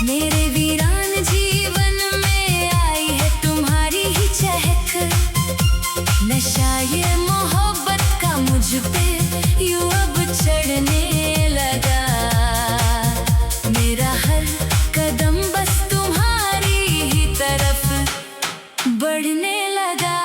मेरे वीरान जीवन में आई है तुम्हारी ही चहक। नशा ये मोहब्बत का मुझ पे यूं अब चढ़ने लगा। मेरा हर कदम बस तुम्हारी ही तरफ बढ़ने लगा।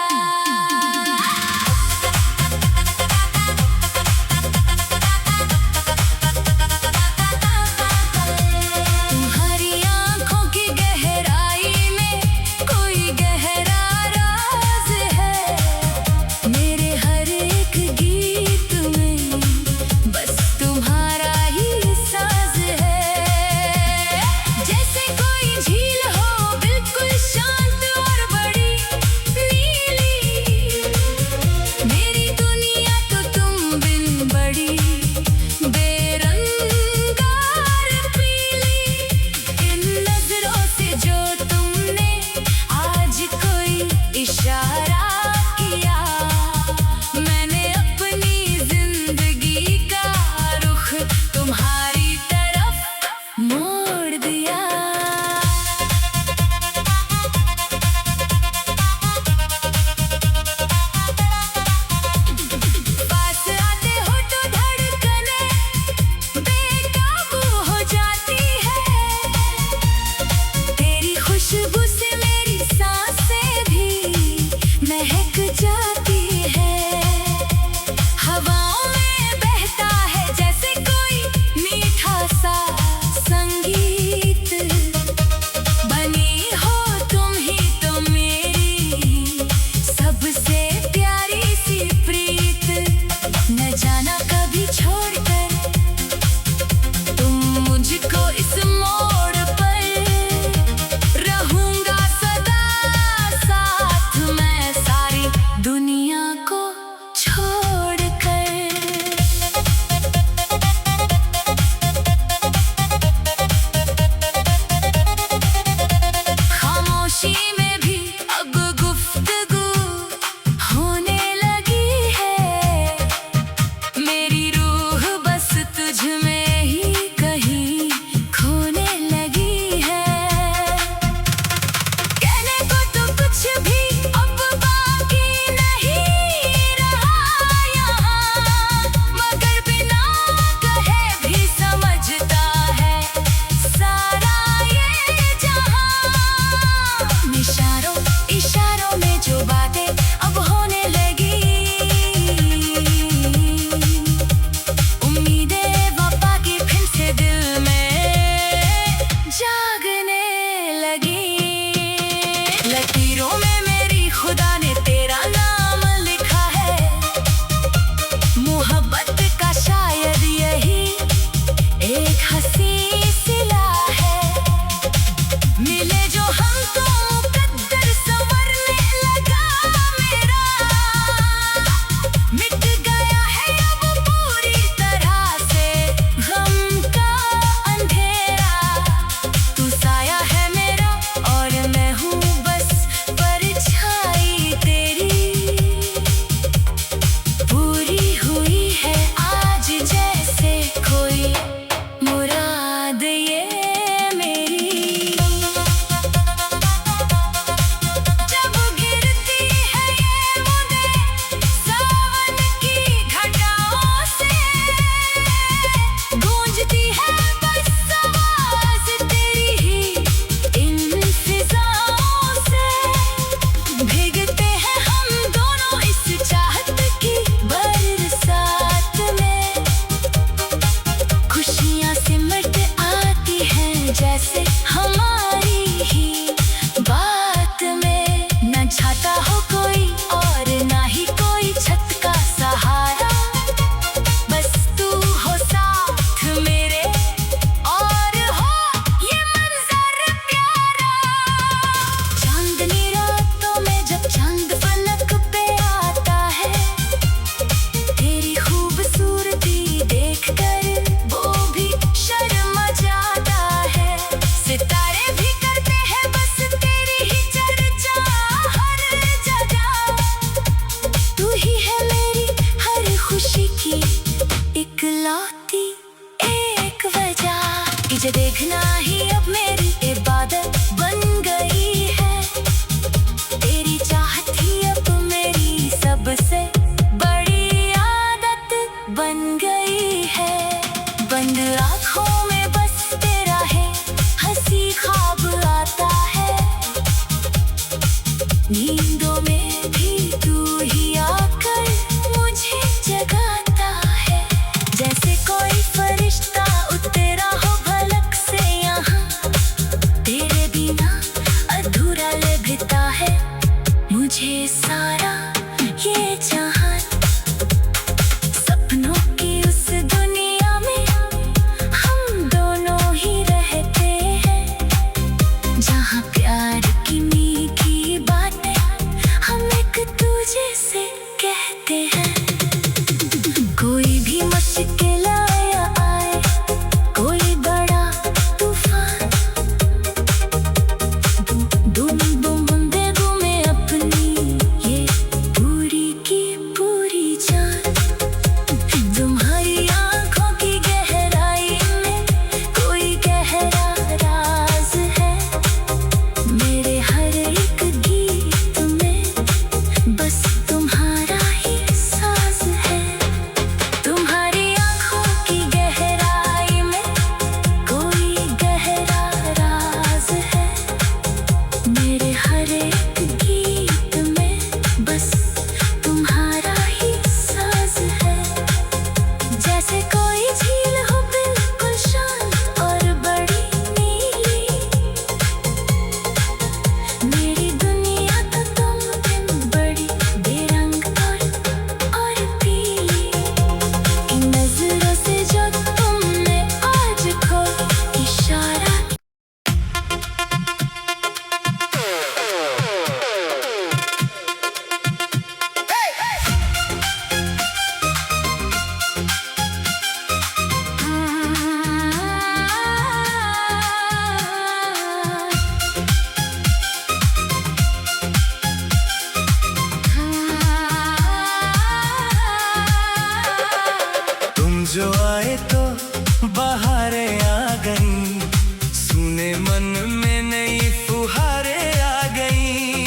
मन में नई फुहारें आ गई।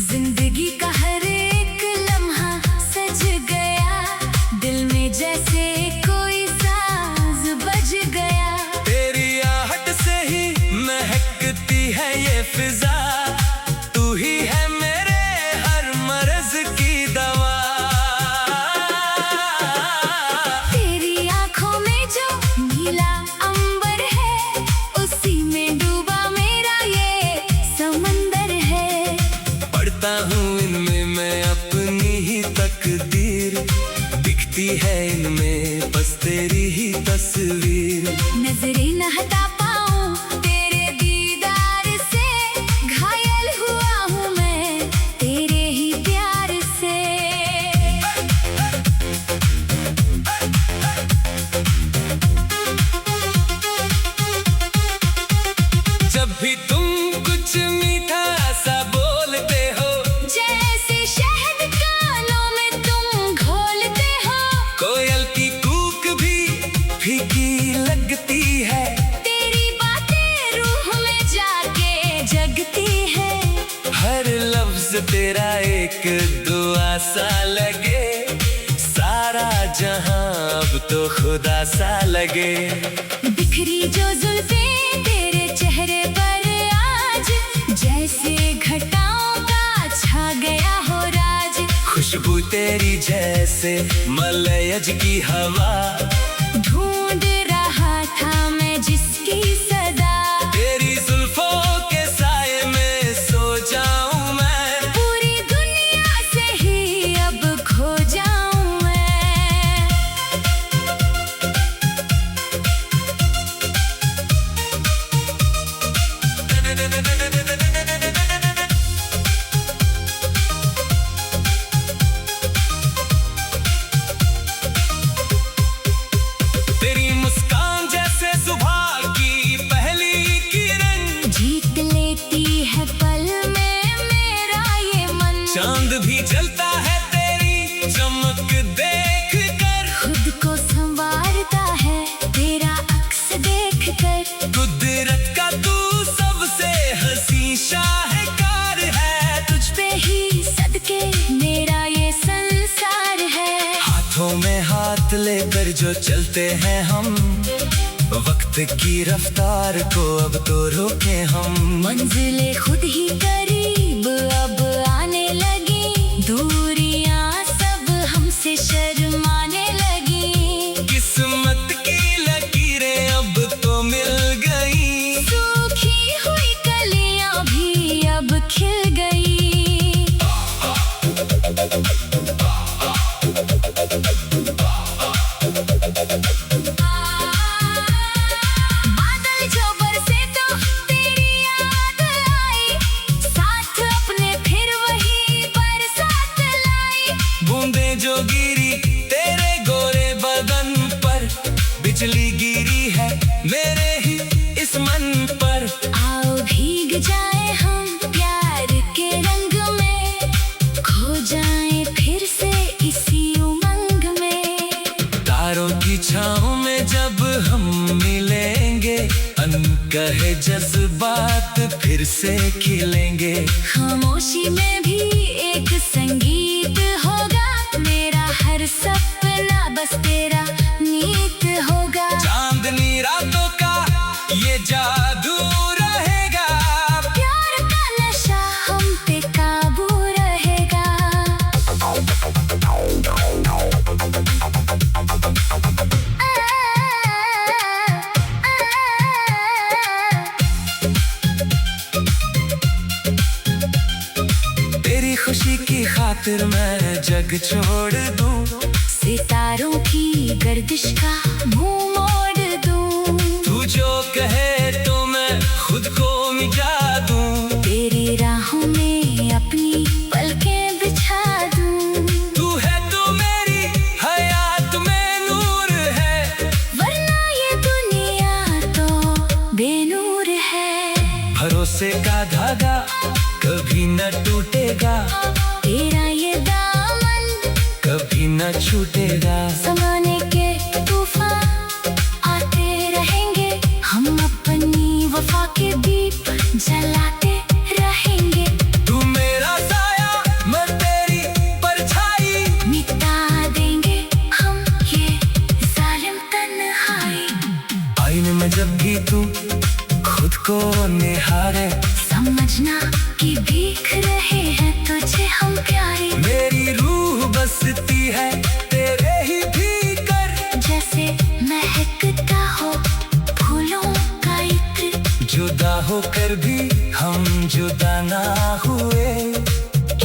जिंदगी का हर एक लम्हा सज गया, दिल में जैसे कोई साज बज गया। तेरी आहट से ही महकती है ये फिजा, तू ही है मेरे हर मर्ज की दवा। तेरी आंखों में जो नीला अंबर है, उसी में डूबा मेरा ये समंदर है। पढ़ता हूँ इनमें मैं अपनी ही तकदीर, दिखती है इनमें बस तेरी ही तस्वीर। नजरें न हटा पाऊं तेरे दीदार से, घायल हुआ हूँ मैं तेरे ही प्यार से। जब भी तुम कुछ मीठा सा बोलते हो, जैसे शहद कानों में तुम घोलते हो। कोयल की कूक भी फीकी लगती है, तेरी बातें रूह में जाके जगती है। हर लफ्ज तेरा एक दुआ सा लगे, सारा जहां अब तो खुदा सा लगे। बिखरी जो जुल्फें तेरे चेहरे पर आज, जैसे घटाओं का छा गया हो राज। खुशबू तेरी जैसे मलयज की हवा, ढूंढ रहा था मैं जिसकी सदा। तेरी जुल्फों के साए में सो जाऊं मैं, पूरी दुनिया से ही अब खो जाऊं मैं। तेरी मुस्कान जैसे सुबह की पहली किरण, जीत लेती है पल में मेरा ये मन। चांद भी जलता है तेरी चमक देख कर, खुद को संवारता है तेरा अक्स देख कर। कुदरत का तू सबसे हंसी शाहकार है, तुझ पे ही सदके मेरा ये संसार है। हाथों में हाथ लेकर जो चलते हैं हम, वक्त की रफ्तार को अब तो रोके हम। मंजिले खुद ही करीब अब आने लगी, दूरियां सब हमसे शर्माने लगी। किस्मत की लकीरें अब तो मिल गई, सूखी हुई कलियां भी अब खिल गई। बादल जो बरसे तो तेरी याद आई, साथ अपने फिर वही बरसात लाई। बूंदें जो गिरी तेरे गोरे बदन पर, बिजली गिरी है मेरे ही इस मन पर। आओ भीग जाए हम प्यार के रंग में, खो जाए फिर से इसी उमंग में। तारों की छाँव में जब हम मिलेंगे, अनकहे जज्बात फिर से खिलेंगे। खामोशी में भी एक संगीत होगा, मेरा हर सपना बस तेरा नीत होगा। चांदनी रातों का ये जादू रहेगा, प्यार का नशा हम पे काबू रहेगा। तेरी खुशी की खातिर मैं जग छोड़ दूं, सितारों की गर्दिश का मुंह मोड़ दूं। तू जो कहे तो मैं खुद को मिटा दूं, तेरी राहों में अपनी पलकें बिछा दूं। तू है तो मेरी हयात में नूर है, वरना ये दुनिया तो बेनूर है। भरोसे का धागा कभी न टूटेगा, तेरा ये दामन कभी न छूटेगा। जमाने के तूफान आते रहेंगे, हम तू खुद को निहारे। समझना कि भीख रहे हैं तुझे हम प्यारे। मेरी रूह बसती है तेरे ही भीतर, जैसे महकता हो फूलों का इत्र। जुदा होकर भी हम जुदा ना हुए।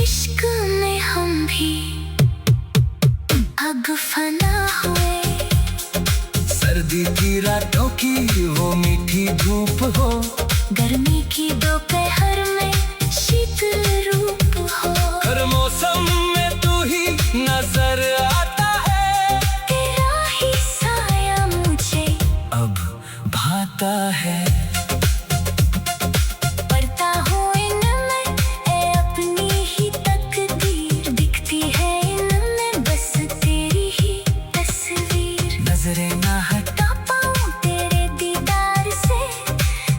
इश्क में हम भी अब फना हुए। सर्दी की रातों की वो मीठी धूप हो, गर्मी की दोपहर में शीतल रूप हो। हर मौसम में तू ही नजर आता है। तेरा ही साया मुझे अब भाता है। पढ़ता हूँ इनमें ए अपनी ही तकदीर। दिखती है इनमें बस तेरी ही तस्वीर। नजरें ना हटा पाऊँ तेरे दीदार से,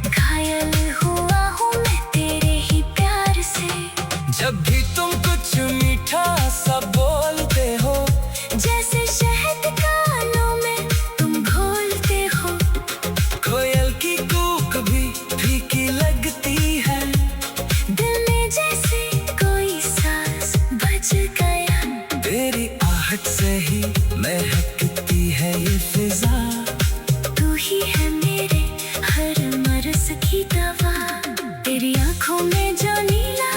घायल हुआ हूँ मैं तेरे ही प्यार से। जब भी तुम कुछ मीठा सा बोलते हो, जैसे शहद कानों में तुम घोलते हो। कोयल की कूक भी फीकी लगती है। दिल में जैसे कोई साज बज गया। तेरी आहट से ही महकती है ये फिजा। तू ही है मेरे हर मर्ज की दवा। तेरी आंखों में जो नीला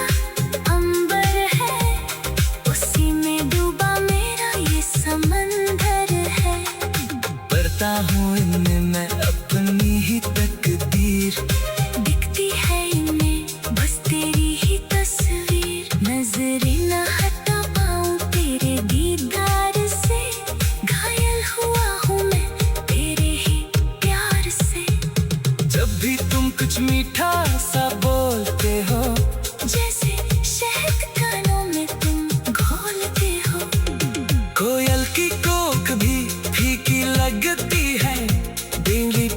अंबर है, उसी में डूबा मेरा ये समंदर है। पढ़ता हूँ इनमें मैं अपनी ही तकदीर। दिखती है इनमें बस तेरी ही तस्वीर। नजरें न हटा पाऊँ तेरे दीदार से, घायल हुआ हूँ मैं तेरे ही प्यार से। जब भी तुम कुछ मीठा सा बोलते हो, जैसे शहद कानों में तुम घोलते हो। कोयल की कोक भी फीकी लगती है। दिली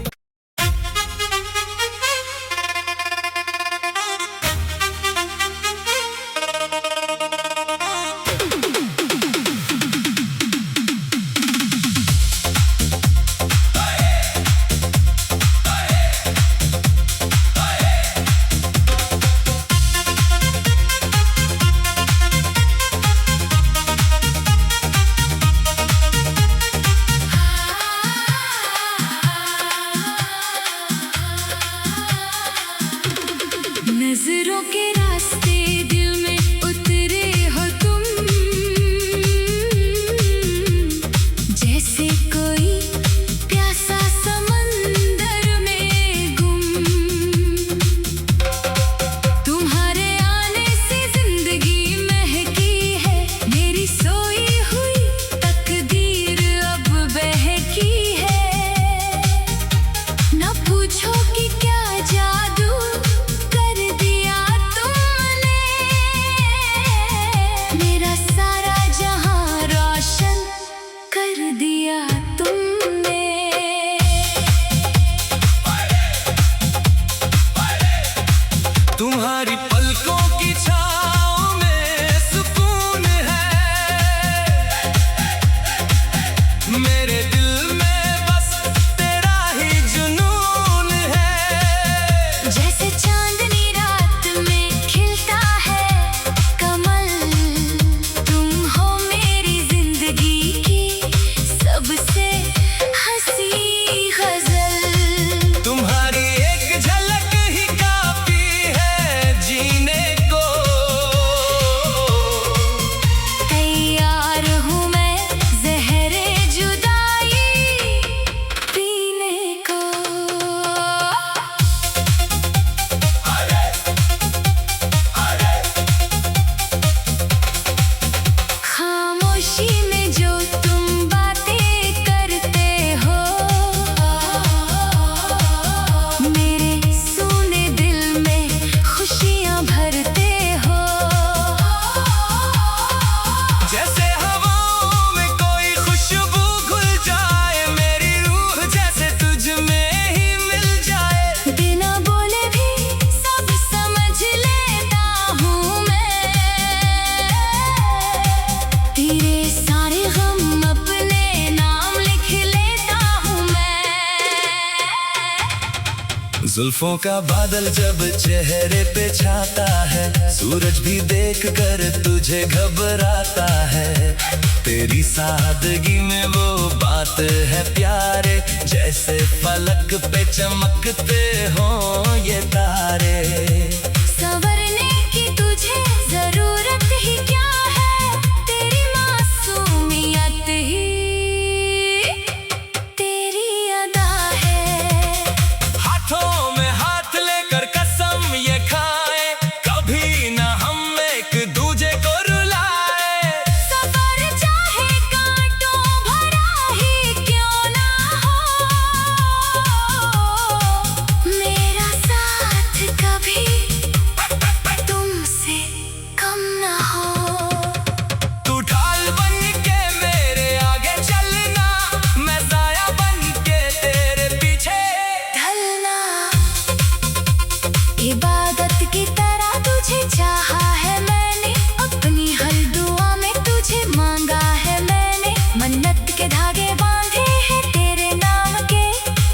जुल्फों का बादल जब चेहरे पे छाता है, सूरज भी देख कर तुझे घबराता है। तेरी सादगी में वो बात है प्यारे, जैसे फलक पे चमकते हो ये तारे। संवरने की तुझे जरूरत ही क्या है, तेरी मासूमियत ही तेरी अदा है। हाथों में हाथ लेकर कसम ये खाए, कभी ना हम एक दूजे को रुलाए। सफर चाहे कांटों भरा ही क्यों ना हो, मेरा साथ कभी तुमसे कम ना हो। तू ढाल बन के मेरे आगे चलना, मैं साया बन के तेरे पीछे ढलना। इबादत की तरह तुझे चाहा है मैंने, अपनी हर दुआ में तुझे मांगा है मैंने। मन्नत के धागे बांधे हैं तेरे नाम के,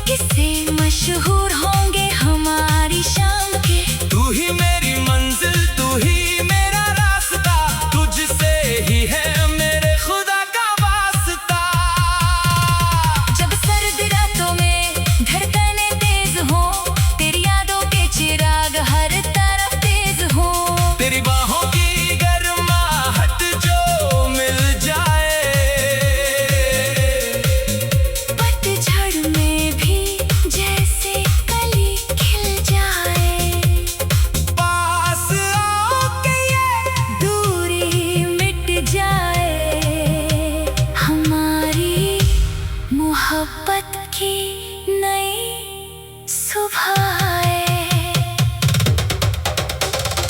किससे मशहूर होंगे हमारी शाम के। तू ही मेरी मंजिल, तू ही मेरा रास्ता, तुझसे ही है मेरे खुदा का वास्ता। जब सर्द रातों में धड़कनें तेज हो, तेरी यादों के चिराग हर तरफ तेज हो। तेरी बाहों की गर्माहट जो मिल जाए, पतझड़ में भी जैसे कली खिल जाए। पास आओ के ये दूरी मिट जाए, हमारी मोहब्बत की नई सुबह आए।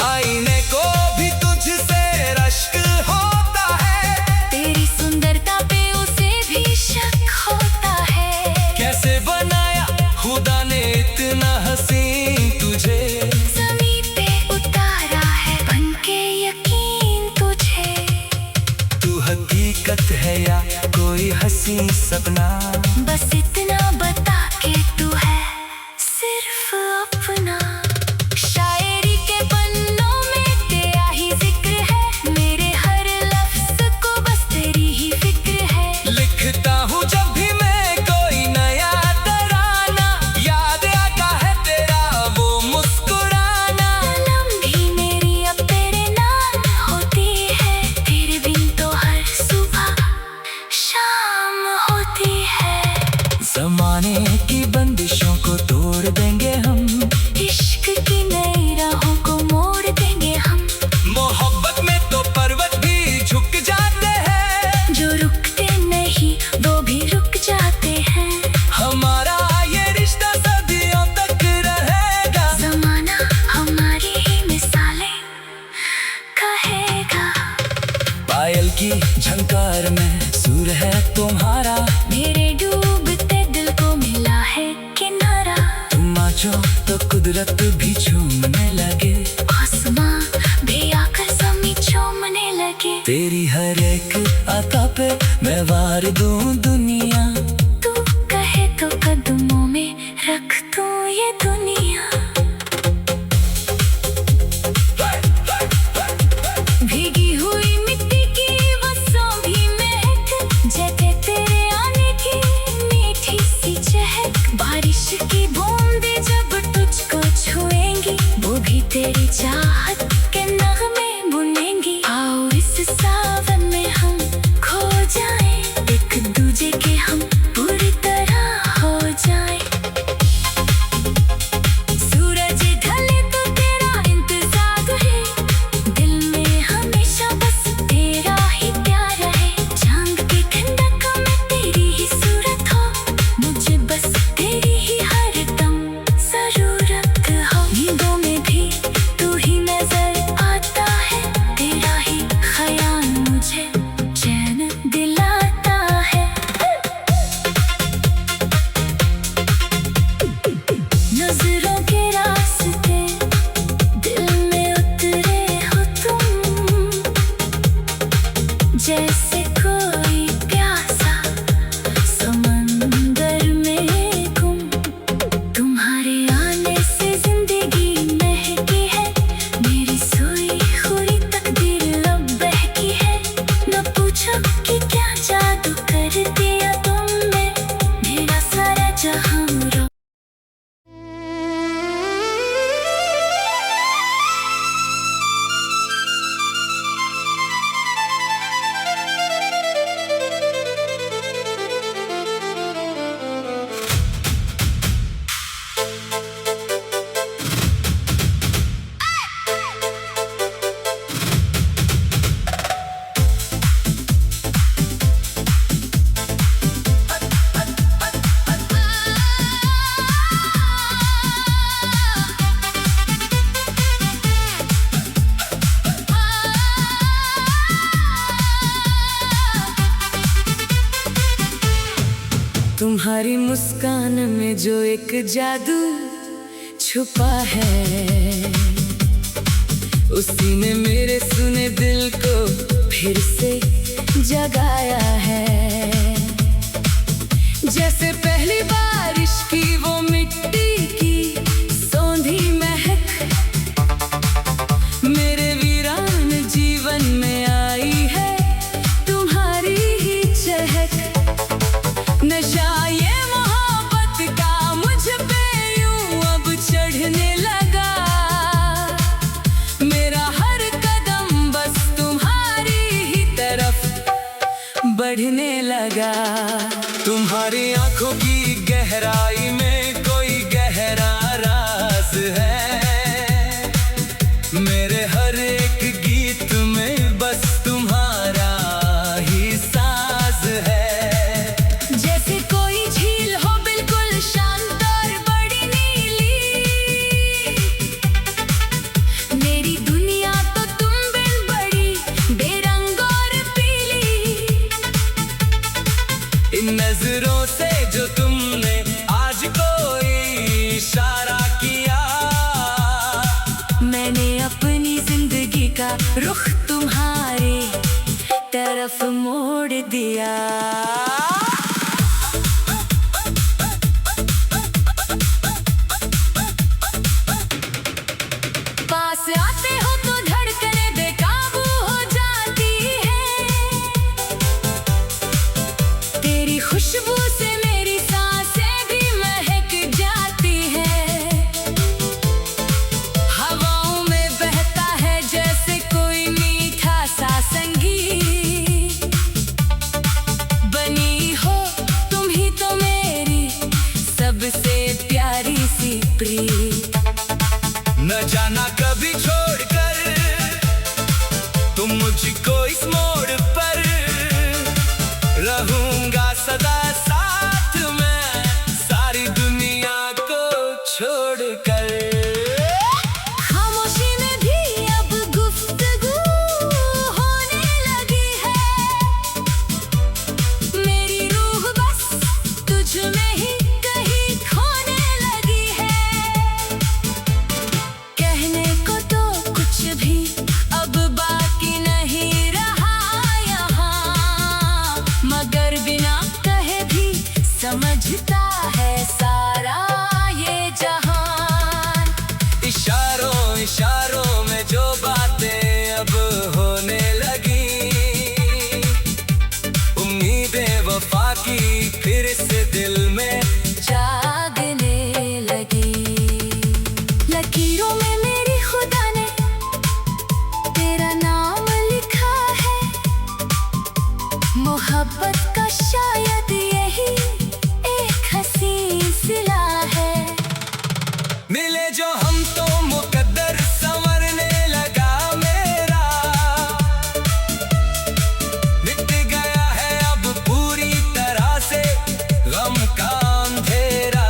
आईने को भी तुझसे रश्क होता है, तेरी सुंदरता पे उसे भी शक होता है। कैसे बनाया खुदा ने इतना हसीन तुझे। ज़मीं पे उतारा है बनके यकीन तुझे। तू हकीकत है या कोई हसी सपना, बस इतना बता के तू है सिर्फ अपना। शायरी के पन्नों में तेरा ही जिक्र है, मेरे हर लफ्ज़ को बस तेरी ही फिक्र है। लिखता हूँ जब भी मैं कोई नया तराना, याद आता है तेरा वो मुस्कुराना। कलम भी मेरी अब तेरे नाम होती है, तेरे बिन तो हर सुबह शाम होती है। जमाने की बंदिशों को तोड़ देंगे हम, इश्क की नई राहों को मोड़ देंगे हम। मोहब्बत में तो पर्वत भी झुक जाते हैं, जो रुकते नहीं वो भी रुक जाते हैं। हमारा ये रिश्ता सदियों तक रहेगा। ज़माना हमारी ही मिसालें कहेगा। पायल की झंकार में सुर है तुम्हारा, मेरे डूबते दिल को मिला है किनारा। तुम नाचो तो कुदरत भी झूमने लगे, आसमां भी आकर ज़मीं चूमने लगे। तेरी हर एक अता पे मैं वार दूं दुनिया। तू कहे तो कदमों में रख दूं ये दुनिया। भीगी हुई मिट्टी की वो सौंधी महक, जैसे तेरे आने की मीठी सी चहक। बारिश की बूंदें जब तुझको छुएंगी, वो भी तेरी चाहत के नगमे बुनेंगी। आओ इस सावन में हम खो जाएं, एक दूजे के हम पूरी तरह हो जाएं। तुम्हारी मुस्कान में जो एक जादू छुपा है, उसी ने मेरे सुने दिल को फिर से जगाया है। जैसे पहली बारिश की वो मिट्टी की सौंधी महक मेरे वीरान जीवन में आई है, तुम्हारी ही चहक। नशा ये मोहब्बत का मुझ पे यूं अब चढ़ने लगा, मेरा हर कदम बस तुम्हारी ही तरफ बढ़ने लगा। तुम्हारी आंखों की गहराई में कोई गहरा राज है, मेरे हर एक गीत में बस तुम्हारा ही साज है। जैसे कोई झील हो बिल्कुल शांत और बड़ी नीली, मेरी दुनिया तो तुम बिन बड़ी बेरंग और पीली। इन नजरों से जो तुमने आज कोई इशारा किया, मैंने अपनी जिंदगी का रुख तुम्हारे तरफ मोड़ दिया। पास आते हो तो धड़कने बेकाबू हो जाती है, तेरी खुशबू से मेरी सांसें भी महक जाती है। हवाओं में बहता है जैसे कोई मीठा सा संगीत, बनी हो तुम ही तो मेरी सबसे प्यारी सी प्रीत। न जाना कभी छोड़कर तुम मुझको इस मोड़ पर, रहूंगा सदा साथ में सारी दुनिया को छोड़कर। खामोशी में भी अब गुफ्तगू होने लगी है, मेरी रूह बस तुझ में ही कहीं खोने लगी है। कहने को तो कुछ भी अब बाकी नहीं रहा यहाँ, मगर बिना कहे भी समझता है सारा ये जहान। इशारों इशारों में जो बातें अब होने लगी, उम्मीदें वफा की फिर से दिल में जागने लगी। लकीरों में मेरी खुदा ने तेरा नाम लिखा है, मोहब्बत का शायद यही एक हसीन सिला है। मिले जो हम तो मुकद्दर संवरने लगा मेरा, मिट गया है अब पूरी तरह से गम का अंधेरा।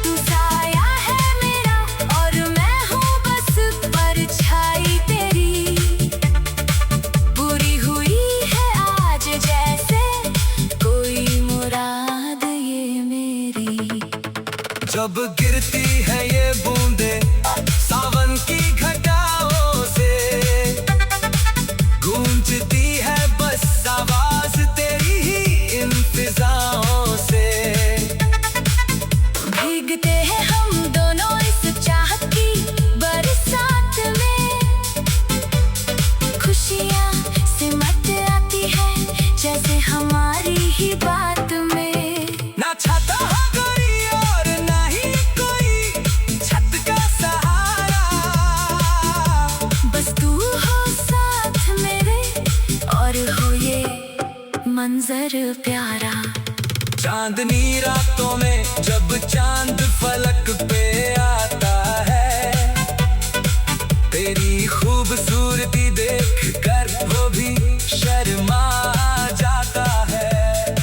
तू साया है मेरा और मैं हूँ बस परछाई तेरी, पूरी हुई है आज जैसे कोई मुराद ये मेरी। जब गिरती है ये बूंदें सावन की घटाओं से, गूंजती है बस आवाज तेरी ही इन फिजाओं से। भीगते हैं हम दोनों इस चाहत की बरसात में, खुशियाँ सिमट आती है जैसे हमारी ही बात में। ना छाता हमारी और ना ही कोई छत का सहारा, बस तू हो साथ मेरे और हो ये मंजर प्यारा। चांदनी रातों में जब चांद फलक पे आता है, तेरी खूबसूरती देख कर वो भी शर्मा जाता है।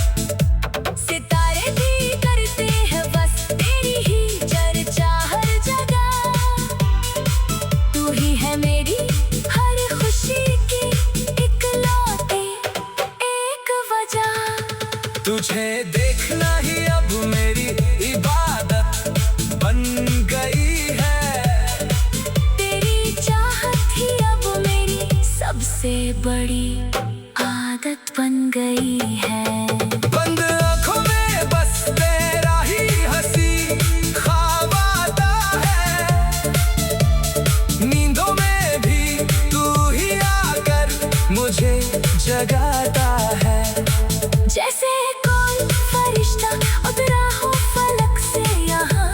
सितारे भी करते हैं बस तेरी ही चर्चा हर जगह, तू ही है मेरी हर खुशी की इकलौती एक वजह। तुझे बन गई है। बंद आँखों में बस तेरा ही हंसी ख्वाब आता है, नींदों में भी तू ही आकर मुझे जगाता है। जैसे कोई फरिश्ता उतरा हो फलक से यहाँ,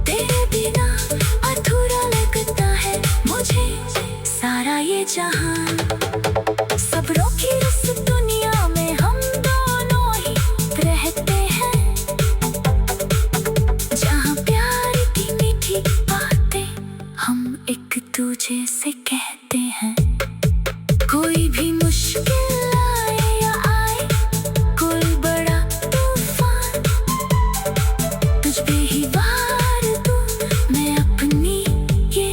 तेरे बिना अधूरा लगता है मुझे सारा ये जहां। सब्रों की इस दुनिया में हम दोनों ही रहते हैं, जहां प्यार की मीठी बातें हम एक दूजे से कहते हैं। कोई भी मुश्किल आए या आए, कोई बड़ा तूफान, तुझ पे ही वार दूं मैं अपनी ये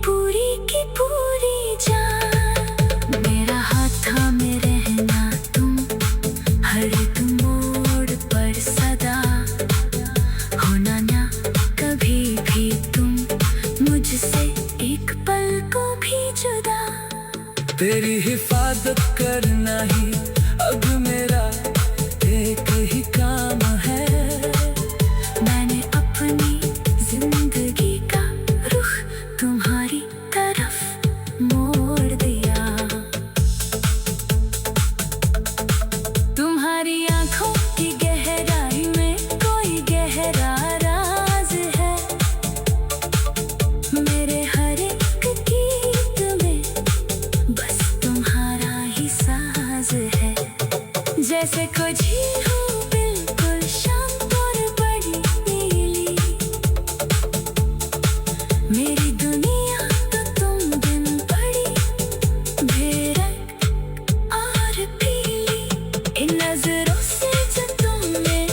पूरी की पूरी जान। मेरा हाथ थामे रहना तुम हर एक मोड़ पर सदा, होना ना कभी भी तुम मुझसे एक पल को भी जुदा। तेरी हिफाजत करना ही अब मेरा एक ही काम है। मैंने अपनी जिंदगी का रुख तुम्हारी तरफ मोड़ दिया। तुम्हारी आंखों की गहराई में कोई गहरा राज है, मेरे हर एक गीत में बस तुम्हारा ही साज है। जैसे कोई झील हो बिल्कुल शांत और बड़ी नीली, मेरी दुनिया तो तुम बिन बड़ी बेरंग और पीली। इन नजरों से जो तुमने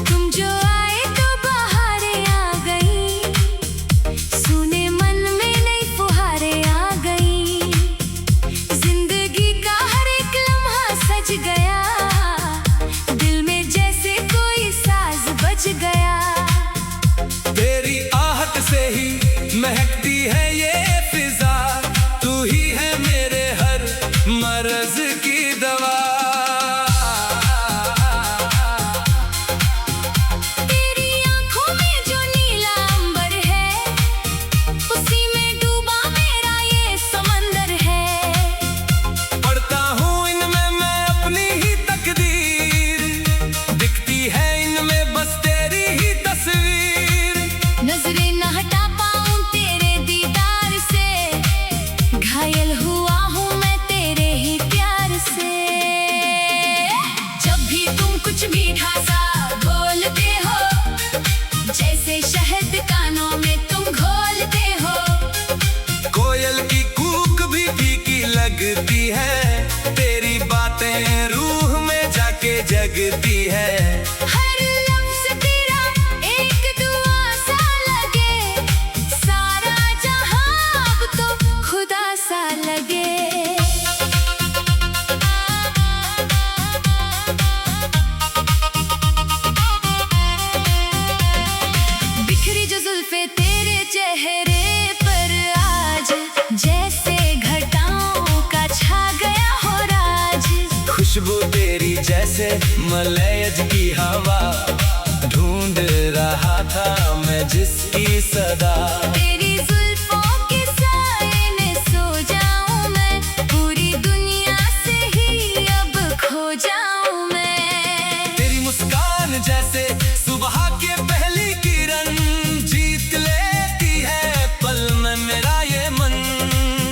तुम जो आए तो बहारें आ गई, सुने मन में नई फुहारें आ गई। जिंदगी का हर एक लम्हा सज गया, दिल में जैसे कोई साज बज गया। तेरी आहट से ही महकती है ये फिजा, तू ही है मेरे हर मर्ज की दवा। तेरी आंखों में जो नीला अंबर है, उसी में डूबा मेरा ये समंदर है। पढ़ता हूँ इनमें मैं अपनी ही तकदीर, दिखती है इनमें बस तेरी ही तस्वीर। नजरें न हटा पाऊं तेरे दीदार से, घायल हुआ हूँ मैं तेरे ही प्यार से। जब भी तुम कुछ मीठा सा बोलते हो, जैसे शहद कानों में तुम घोलते हो। कोयल की कूक भी फीकी लगती है, तेरी बातें रूह में जाके जगती है। हर लफ्ज़ तेरा एक दुआ सा लगे, सारा जहां अब तो खुदा सा लगे। बिखरी जो जुल्फे तेरे चेहरे पर आज, जैसे घटाओं का छा गया हो राज। खुशबू तेरी जैसे मलयज की हवा, ढूंढ रहा था मैं जिसकी सदा। तेरी जुल्फों के साए में सो जाऊं मैं, पूरी दुनिया से ही अब खो जाऊं मैं। तेरी मुस्कान जैसे सुबह के पहली किरण, जीत लेती है पल में मेरा ये मन।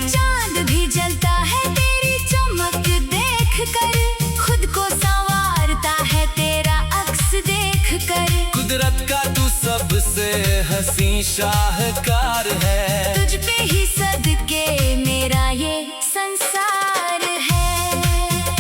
चांद भी जलता है तेरी चमक देख कर, खुद को संवारता है तेरा अक्स देख कर। कुदरत का तू सबसे हसी शाहकार है, तुझ पे ही सदके मेरा ये संसार है।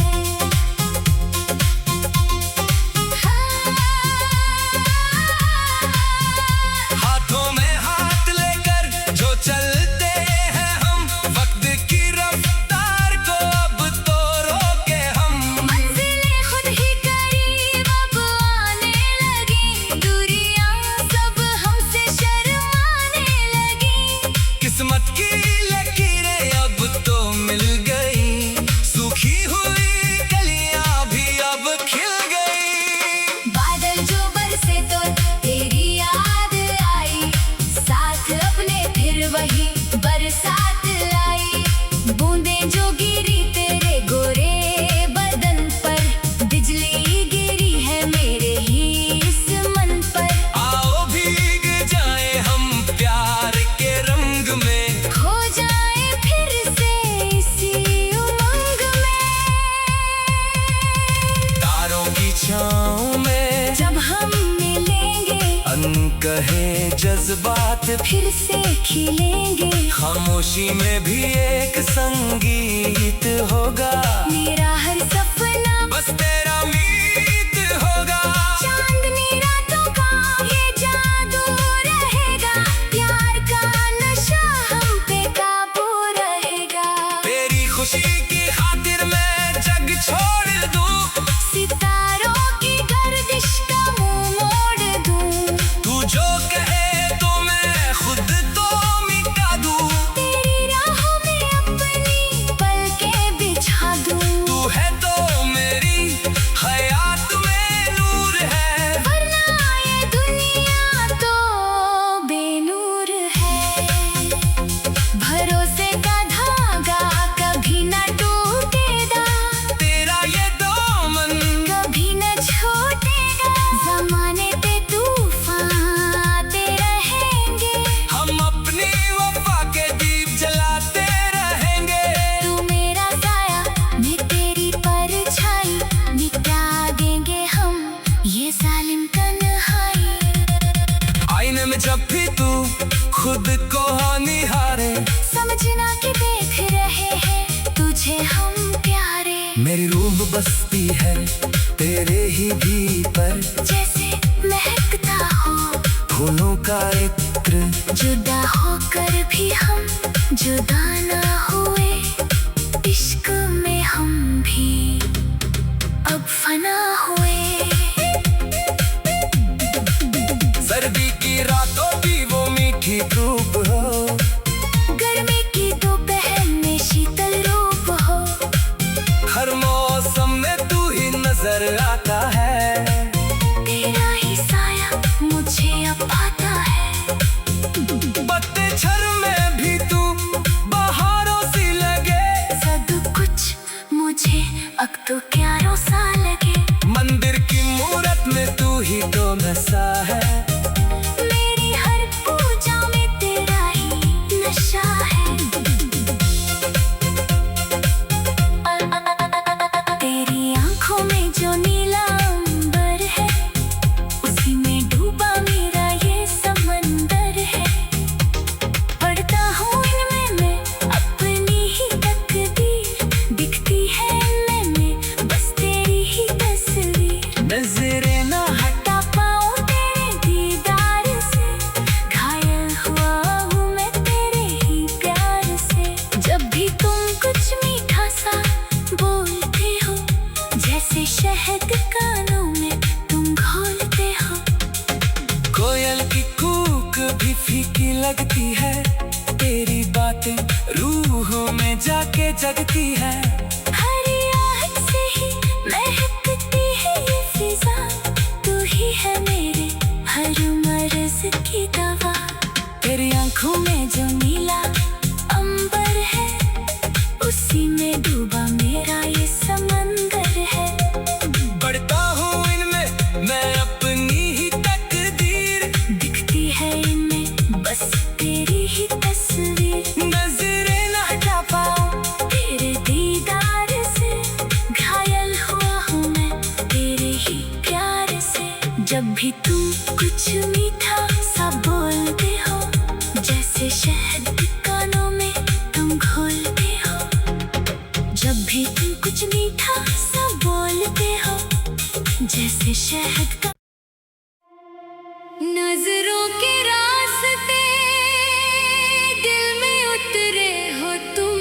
कहे जज्बात फिर से खिलेंगे। खामोशी में भी एक संगीत होगा। मेरा हर सपना बस तेरा मीत होगा। चांदनी रातों का ये जादू रहेगा। प्यार का नशा हम पे काबू रहेगा। तेरी खुशी की खातिर मैं जग छोड़ दूं। सितारों की गर्दिश का मुंह मोड़ दूं। तू जो कहे तो मैं खुद तो मिटा दूं। तेरी राहों में अपनी पलकें बिछा दूं। तू है तो मेरी हयात में नूर है। वरना ये दुनिया तो बेनूर है। भरोसे का धागा कभी न टूटेगा। तेरा ये दामन कभी न छूटेगा। ज़माने पे तूफान आते रहेंगे। हम अपनी वफा के दीप जलाते रहेंगे। तू मेरा साया मैं तेरी परछाई। मिटा देंगे हम ये जालिम तन्हाई। आईने में जब भी तू खुद को निहारे, समझना कि देख रहे हैं तुझे हम प्यारे। मेरी रूह बसती है तेरे ही भीतर। जैसे महकता हो फूलों का इत्र, जुदा होकर भी हम जुदा ना हुए। इश्क में हम भी अब फना हुए। सर्दी की रातों की वो मीठी धूप हो। गर्मी की दोपहर में शीतल रूप हो। हर मौसम में तू ही नजर आता है। तेरा ही साया मुझे अब आता है। पतझड़ में भी तू बहारों सी लगे। सब कुछ मुझे अब तो प्यारों सा लगे। मंदिर की मूरत में तू ही तो नशा है। मेरी हर पूजा में तेरा ही नशा है। तेरी आंखों में जो नीला अंबर है, उसी में डूबा मेरा ये समंदर है। पढ़ता हूँ इनमें मैं अपनी ही तकदीर। दिखती है इनमें बस तेरी ही तस्वीर। नजरें ना हटा पाऊँ तेरे दीदार से। घायल हुआ हूँ मैं तेरे ही प्यार से। जब भी तुम कुछ मीठा सा बोलते हो, जैसे शहद कानों में तुम घोलते हो। कोयल की कूक भी फीकी लगती है। तेरी बातें रूहों में जाके जगती है। हर आहट से ही महकती है ये फिजा। तू ही है मेरे हर मर्ज की दवा। तेरी आंखों में जो नीला अंबर है, उसी में डूबा मेरा ये समंदर है। पढ़ता हूँ इनमें मैं अपनी ही तकदीर। दिखती है इनमें बस तेरी ही तस्वीर। नजरें ना हटा पाऊँ तेरे दीदार से। घायल हुआ हूँ मैं तेरे ही प्यार से। जब भी तुम कुछ मीठा सा बोलते हो, जैसे शहद कानों में तुम घोलते हो। जब भी तुम कुछ मीठा सा बोलते हो, जैसे शहद का। नजरों के रास्ते दिल में उतरे हो तुम।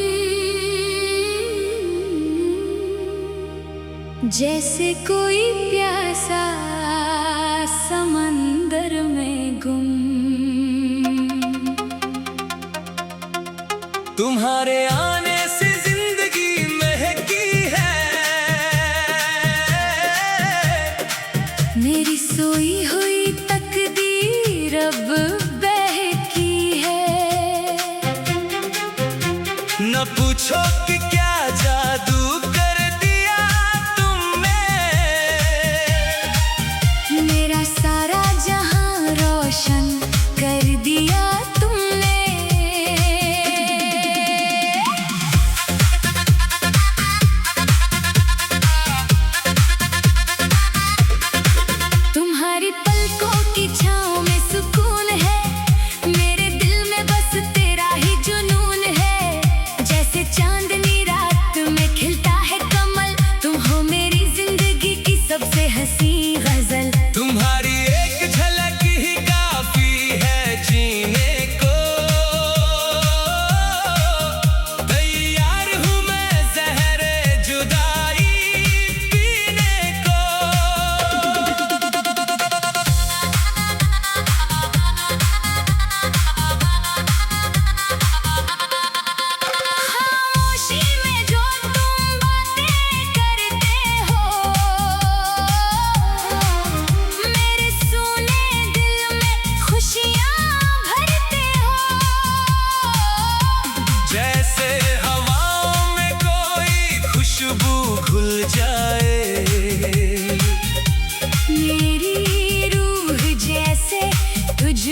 जैसे कोई प्यासा समंदर में गुम। तुम्हारे आने से जिंदगी महकी है। मेरी सोई हुई तकदीर अब बहकी है। न पूछो कि क्या जादू कर दिया तुमने। मेरा सारा जहां रोशन कर दिया तुमने। तुम्हारी पलकों की छाँव में सुकून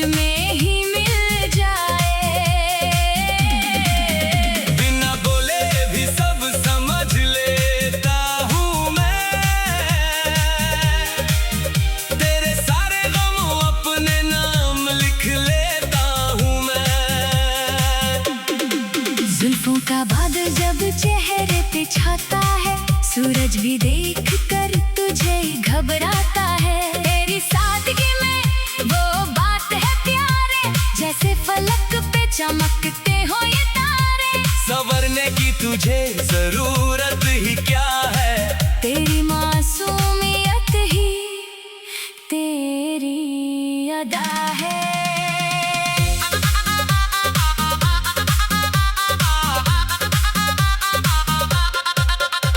में ही मिल जाए। बिना बोले भी सब समझ लेता हूँ मैं, तेरे सारे गम अपने नाम लिख लेता हूँ मैं। जुल्फों का बादल जब चेहरे पे छाता है, सूरज भी देख कर तुझे घबराता है। तेरी सादगी में वो बात है प्यारे, जैसे फलक पे चमकते हो ये तारे। संवरने की तुझे जरूरत ही क्या है, तेरी मासूमियत ही तेरी अदा है।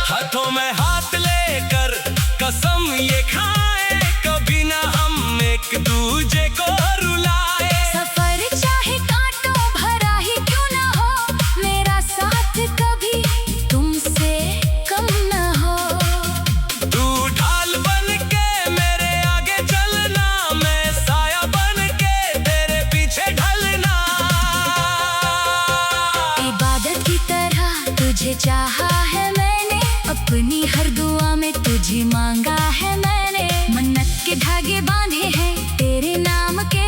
हाथों में हाथ लेकर कसम ये खाए, कभी ना हम एक दूजे को रुलाए। सफर चाहे कांटों भरा ही क्यों ना हो, मेरा साथ कभी तुमसे कम ना हो। तू ढाल बन के मेरे आगे चलना, मैं साया बन के तेरे पीछे ढलना। इबादत की तरह तुझे चाहा है मैंने, अपनी हर दुआ में तुझे मांगा है मैंने। मन्नत के धागे बांधे हैं तेरे नाम के,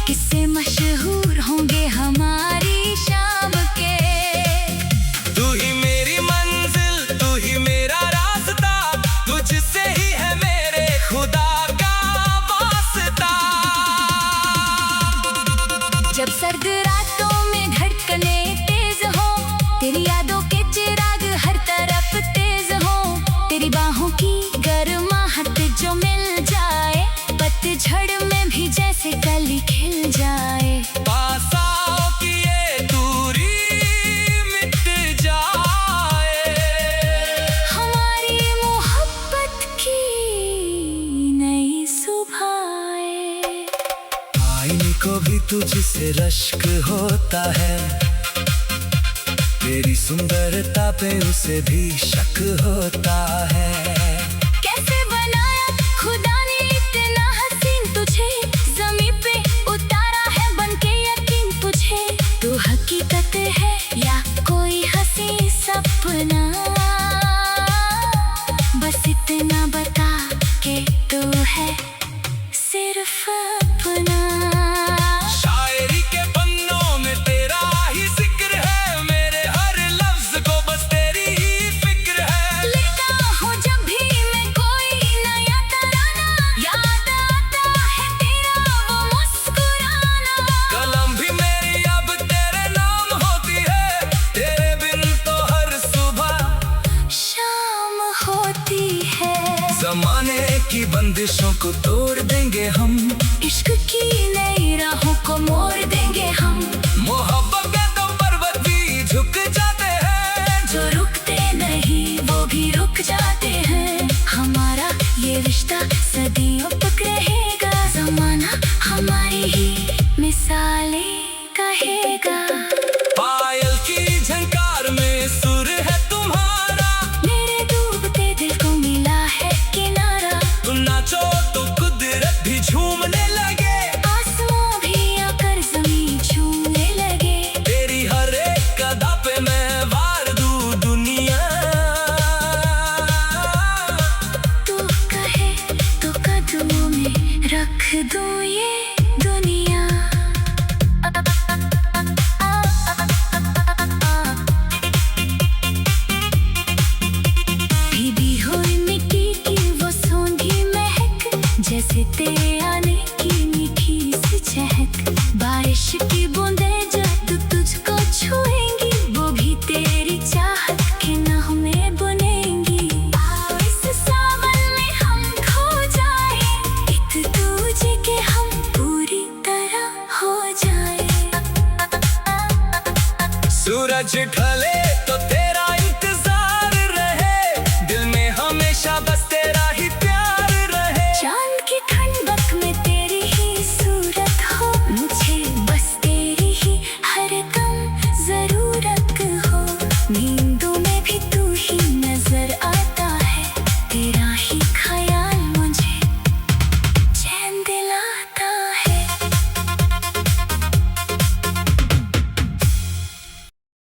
किससे मशहूर होंगे हमारी शाम के। तू ही मेरी मंजिल, तू ही मेरा रास्ता, तुझसे ही है मेरे खुदा का वास्ता। जब सर्द रातों में धड़कने तेज हो, तेरी यादों के चिराग हर तरफ तेज हो। तेरी बाहों की गर्माहट जो मिल जाए, पतझड़ में भी जैसे कली खिल जाए। पास आओ कि ये दूरी मिट जाए, हमारी मोहब्बत की नई सुबह आए। आईने को भी तुझसे रश्क होता है, तेरी सुंदरता पे उसे भी शक होता है। कैसे बनाया खुदा ने इतना हसीन तुझे, ज़मीं पे उतारा है बनके यकीन तुझे। तू हकीकत है या कोई हंसी सपना, बस इतना बता के तू है सिर्फ अपना। शायरी के पन्नों में तेरा ही जिक्र है, मेरे हर लफ्ज को बस तेरी ही फिक्र है। लिखता हूँ जब भी मैं कोई नया तराना, याद आता है तेरा वो मुस्कुराना। कलम भी मेरी अब तेरे नाम होती है, तेरे बिन तो हर सुबह शाम होती है। जमाने की बंदिशों को तोड़ देंगे हम, इश्क की नई राहों को मोड़ देंगे हम। मोहब्बत के तो पर्वत भी झुक जाते हैं, जो रुकते नहीं वो भी रुक जाते हैं। हमारा ये रिश्ता सदियों तक रहेगा, जमाना हमारी ही मिसालें कहेगा। पायल की झंकार में सुर है तुम्हारा, मेरे डूबते दिल को मिला है किनारा। तुम नाचो तो कुदरत भी झूमने लगे, आसमां भी आकर ज़मीं छूने लगे। तेरी हर एक अदा पे मैं वार दूं दुनिया। तू कहे तो कदमों में रख दूं ये दुनिया। भीगी हुई मिट्टी की वो सूंधी महक, जैसे तेरे आने की मीठी सी चहक। बारिश की बूंदें जब तुझको छुएंगी, वो भी तेरी चाहत के नगमे बुनेंगी। आओ इस सावन में हम खो जाए, एक दूजे के हम पूरी तरह हो जाए। सूरज ढले